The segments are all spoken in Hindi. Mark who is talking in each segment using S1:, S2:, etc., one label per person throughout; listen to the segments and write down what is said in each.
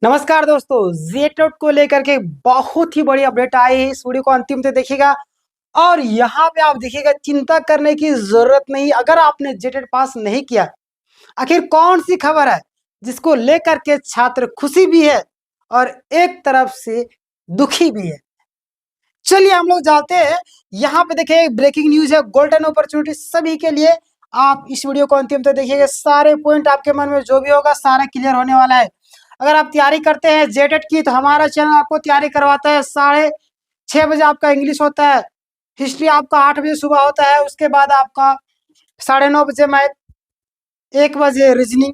S1: नमस्कार दोस्तों, जेटेट को लेकर के बहुत ही बड़ी अपडेट आई है। इस वीडियो को अंतिम तक देखिएगा और यहाँ पे आप देखिएगा, चिंता करने की जरूरत नहीं। अगर आपने जेटेट पास नहीं किया, आखिर कौन सी खबर है जिसको लेकर के छात्र खुशी भी है और एक तरफ से दुखी भी है। चलिए हम लोग जाते हैं। यहाँ पे देखिए, ब्रेकिंग न्यूज है, गोल्डन अपॉर्चुनिटी सभी के लिए। आप इस वीडियो को अंतिम तक देखिएगा, सारे पॉइंट आपके मन में जो भी होगा सारा क्लियर होने वाला है। अगर आप तैयारी करते हैं जेटेट की, तो हमारा चैनल आपको तैयारी करवाता है। 6:30 बजे आपका इंग्लिश होता है, हिस्ट्री आपका 8 बजे सुबह होता है, उसके बाद आपका 9:30 बजे मैथ, 1 बजे रीजनिंग,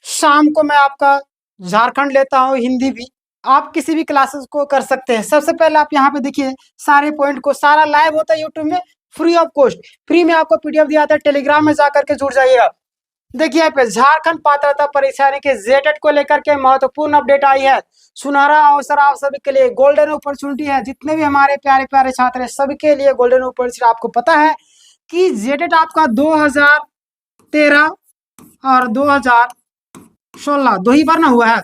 S1: शाम को मैं आपका झारखंड लेता हूँ, हिंदी भी। आप किसी भी क्लासेस को कर सकते हैं। सबसे पहले आप यहाँ पे देखिए, सारे पॉइंट को सारा लाइव होता है यूट्यूब में, फ्री ऑफ कॉस्ट। फ्री में आपको पीडीएफ दिया जाता है, टेलीग्राम में जाकर के जुड़ जाइएगा। देखिए यहाँ पे झारखंड पात्रता परीक्षा यानी कि जेटेट को लेकर के महत्वपूर्ण अपडेट आई है। सुनहरा अवसर आप सभी के लिए, गोल्डन अपॉर्चुनिटी है। जितने भी हमारे प्यारे प्यारे छात्र हैं सभी के लिए गोल्डन अपॉर्चुनिटी। आपको पता है कि जेटेट आपका 2013 और 2016 दो ही बार ना हुआ है,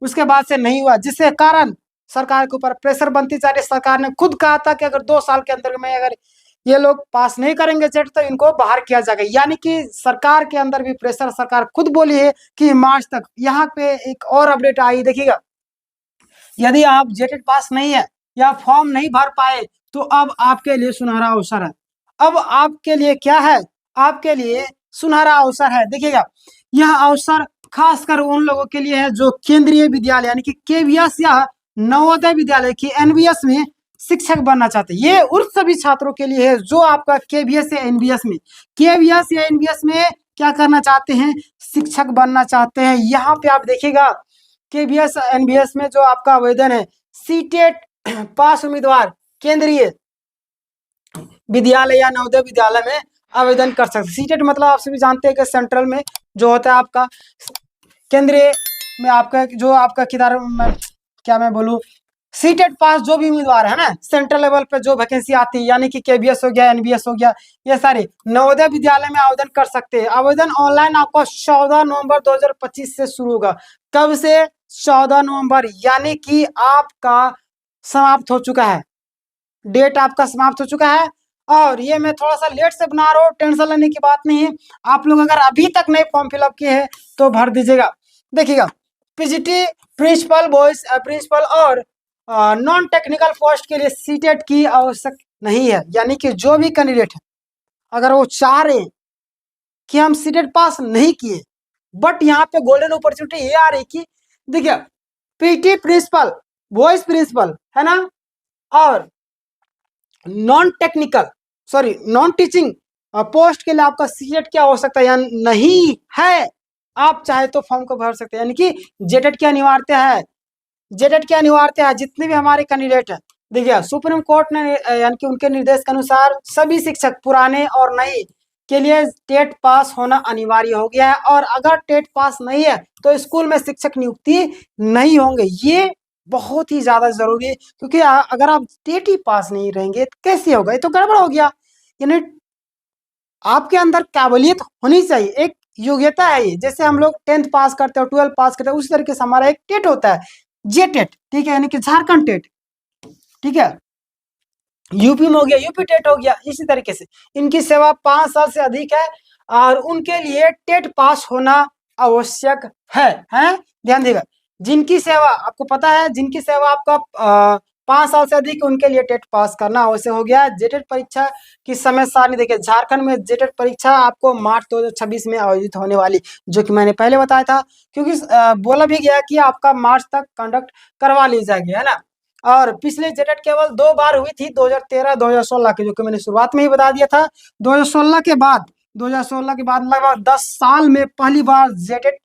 S1: उसके बाद से नहीं हुआ, जिसके कारण सरकार के ऊपर प्रेशर बनती जा रही है। सरकार ने खुद कहा था कि अगर 2 साल के अंदर में अगर ये लोग पास नहीं करेंगे जेट, तो इनको बाहर किया जाएगा। यानी कि सरकार के अंदर भी प्रेशर, सरकार खुद बोली है कि मार्च तक। यहाँ पे एक और अपडेट आई, देखिएगा, यदि आप जेटेट पास नहीं है या फॉर्म नहीं भर पाए, तो अब आपके लिए सुनहरा अवसर है। अब आपके लिए क्या है? आपके लिए सुनहरा अवसर है। देखिएगा, यह अवसर खासकर उन लोगों के लिए है जो केंद्रीय विद्यालय यानी कि केवीएस या नवोदय विद्यालय की एनवीएस में शिक्षक बनना चाहते हैं। ये उन सभी छात्रों के लिए है जो आपका केवीएस या एनवीएस में, केवीएस या एनवीएस में क्या करना चाहते हैं? शिक्षक बनना चाहते हैं। यहाँ पे आप देखिएगा, केवीएस एनवीएस में जो आपका आवेदन है, सीटेट पास उम्मीदवार केंद्रीय विद्यालय या नवोदय विद्यालय में आवेदन कर सकते हैं। सीटेट मतलब आप सभी जानते हैं कि सेंट्रल में जो होता है आपका, केंद्रीय में आपका जो आपका किधर क्या मैं बोलूँ, सीटेट पास जो भी उम्मीदवार है ना, सेंट्रल लेवल पे जो वैकेंसी आती है, यानी कि केबीएस हो गया, एनबीएस हो गया, ये सारे नवोदय विद्यालय में आवेदन कर सकते हैं। आवेदन ऑनलाइन आपका 14 नवंबर 2025 से शुरू होगा। कब से? 14 नवंबर, यानी कि आपका समाप्त हो चुका है, डेट आपका समाप्त हो चुका है। और ये मैं थोड़ा सा लेट से बना रहा हूँ, टेंशन लेने की बात नहीं है। आप लोग अगर अभी तक नहीं फॉर्म फिलअप किए हैं तो भर दीजिएगा। देखिएगा, पीजीटी प्रिंसिपल बॉयज, प्रिंसिपल और नॉन टेक्निकल पोस्ट के लिए सीटेट की आवश्यक नहीं है। यानी कि जो भी कैंडिडेट है, अगर वो चाह रहे हैं कि हम सीटेट पास नहीं किए, बट यहाँ पे गोल्डन अपॉर्चुनिटी ये आ रही कि देखिए, पीटी प्रिंसिपल, बॉयज प्रिंसिपल है ना, और non technical, sorry non teaching post के लिए आपका सीटेट की आवश्यकता या नहीं है। आप चाहे तो फॉर्म को भर सकते हैं। यानी कि जेटेट की अनिवार्यता है, जेटेट की अनिवार्यता है। जितने भी हमारे कैंडिडेट हैं, देखिए, सुप्रीम कोर्ट ने यानी कि उनके निर्देश के अनुसार सभी शिक्षक पुराने और नए के लिए टेट पास होना अनिवार्य हो गया है। और अगर टेट पास नहीं है तो स्कूल में शिक्षक नियुक्ति नहीं होंगे। ये बहुत ही ज्यादा जरूरी है, क्योंकि अगर आप टेट ही पास नहीं रहेंगे तो कैसे होगा? ये तो गड़बड़ हो गया। यानी आपके अंदर काबिलियत होनी चाहिए, एक योग्यता है। ये जैसे हम लोग 10th पास करते हैं, 12th पास करते हैं, उसी तरीके से हमारा एक टेट होता है, जे टेट, ठीक है, यानी कि झारखंड टेट, ठीक है, यूपी में हो गया यूपी टेट हो गया। इसी तरीके से इनकी सेवा 5 साल से अधिक है और उनके लिए टेट पास होना आवश्यक है। ध्यान देगा, जिनकी सेवा आपको पता है, जिनकी सेवा आपका 5 साल से अधिक, उनके लिए टेट पास करना आवश्यक हो गया है। जेटेट परीक्षा की समय सारणी देखिए, झारखंड में जेटेट परीक्षा आपको मार्च 2026 में आयोजित होने वाली, जो कि मैंने पहले बताया था, क्योंकि बोला भी गया कि आपका मार्च तक कंडक्ट करवा ली जाएगी, है ना। और पिछले जेटेट केवल 2 बार हुई थी, 2013 2016 की, जो कि मैंने शुरुआत में ही बता दिया था। 2016 के बाद लगभग 10 साल में पहली बार जेटेट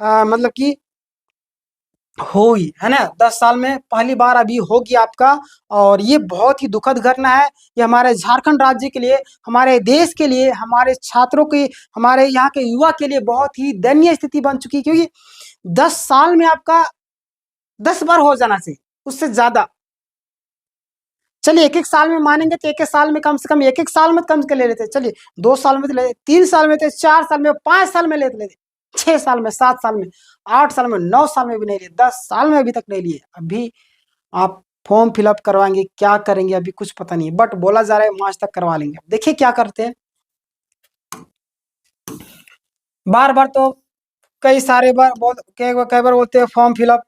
S1: मतलब कि हुई, है ना। 10 साल में पहली बार अभी होगी आपका। और ये बहुत ही दुखद घटना है। ये हमारे झारखंड राज्य के लिए, हमारे देश के लिए, हमारे छात्रों के, हमारे यहाँ के युवा के लिए बहुत ही दयनीय स्थिति बन चुकी है, क्योंकि 10 साल में आपका 10 बार हो जाना चाहिए, उससे ज्यादा। चलिए, एक एक साल में मानेंगे तो एक एक साल में कम से कम, एक एक साल में कम से कम ले लेते, चलिए 2 साल में तो ले, 3 साल में तो, 4 साल में, 5 साल में ले लेते, 6 साल में, 7 साल में, 8 साल में, 9 साल में भी नहीं लिए, 10 साल में अभी तक नहीं लिए। अभी आप फॉर्म फिलअप करवाएंगे, क्या करेंगे अभी कुछ पता नहीं, बट बोला जा रहा है मार्च तक करवा लेंगे। देखिए क्या करते हैं। बार बार तो कई सारे बार कई बार बोलते हैं फॉर्म फिलअप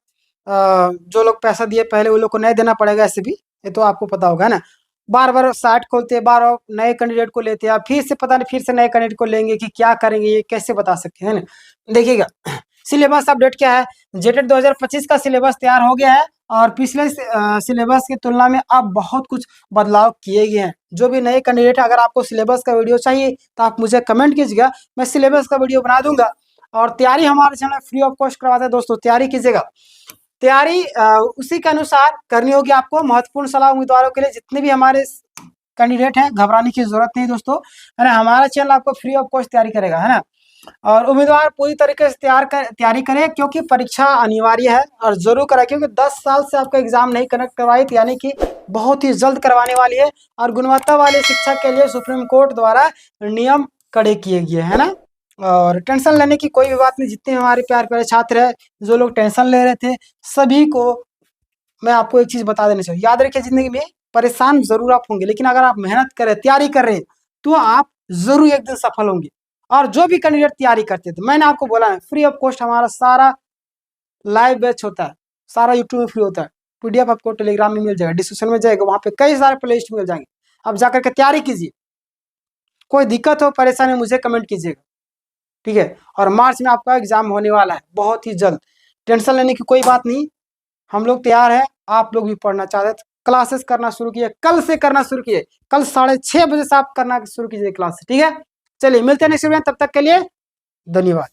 S1: जो लोग पैसा दिए पहले वो लोग को नहीं देना पड़ेगा, ऐसे भी ये तो आपको पता होगा ना। बार बार साइट खोलते हैं, बार बार नए कैंडिडेट को लेते हैं, फिर से पता नहीं फिर से नए कैंडिडेट को लेंगे कि क्या करेंगे, ये कैसे बता सकते हैं ना। देखिएगा सिलेबस अपडेट क्या है, जेटेट 2025 का सिलेबस तैयार हो गया है और पिछले सिलेबस की तुलना में अब बहुत कुछ बदलाव किए गए हैं। जो भी नए कैंडिडेट है, अगर आपको सिलेबस का वीडियो चाहिए तो आप मुझे कमेंट कीजिएगा, मैं सिलेबस का वीडियो बना दूंगा। और तैयारी हमारे चैनल फ्री ऑफ कॉस्ट करवाते हैं दोस्तों, तैयारी कीजिएगा। तैयारी उसी के अनुसार करनी होगी आपको। महत्वपूर्ण सलाह उम्मीदवारों के लिए, जितने भी हमारे कैंडिडेट हैं, घबराने की जरूरत नहीं दोस्तों, है ना। हमारा चैनल आपको फ्री ऑफ कॉस्ट तैयारी करेगा, है ना। और उम्मीदवार पूरी तरीके से तैयारी करें, क्योंकि परीक्षा अनिवार्य है और जरूर करें, क्योंकि 10 साल से आपका एग्जाम नहीं कनेक्ट करवाई, यानी कि बहुत ही जल्द करवाने वाली है। और गुणवत्ता वाली शिक्षा के लिए सुप्रीम कोर्ट द्वारा नियम कड़े किए गए, है ना। और टेंशन लेने की कोई भी बात नहीं। जितने हमारे प्यार प्यारे छात्र हैं, जो लोग टेंशन ले रहे थे, सभी को मैं आपको एक चीज बता देना चाहिए, याद रखिए, जिंदगी में परेशान जरूर आप होंगे, लेकिन अगर आप मेहनत करें, तैयारी कर रहे हैं, तो आप जरूर एक दिन सफल होंगे। और जो भी कैंडिडेट तैयारी करते थे, मैंने आपको बोला है फ्री ऑफ कॉस्ट हमारा सारा लाइव बैच होता है, सारा यूट्यूब में फ्री होता है। पीडीएफ आपको टेलीग्राम में मिल जाएगा, डिस्क्रिप्शन में जाएगा, वहां पे कई सारे प्ले लिस्ट मिल जाएंगे। अब जाकर के तैयारी कीजिए। कोई दिक्कत हो, परेशानी, मुझे कमेंट कीजिएगा, ठीक है। और मार्च में आपका एग्जाम होने वाला है बहुत ही जल्द, टेंशन लेने की कोई बात नहीं। हम लोग तैयार हैं, आप लोग भी पढ़ना चाहते हैं, क्लासेस करना शुरू किए, कल से करना शुरू किए, कल 6:30 बजे से आप करना शुरू कीजिए क्लास, ठीक है। चलिए मिलते हैं नेक्स्ट वीडियो में, तब तक के लिए धन्यवाद।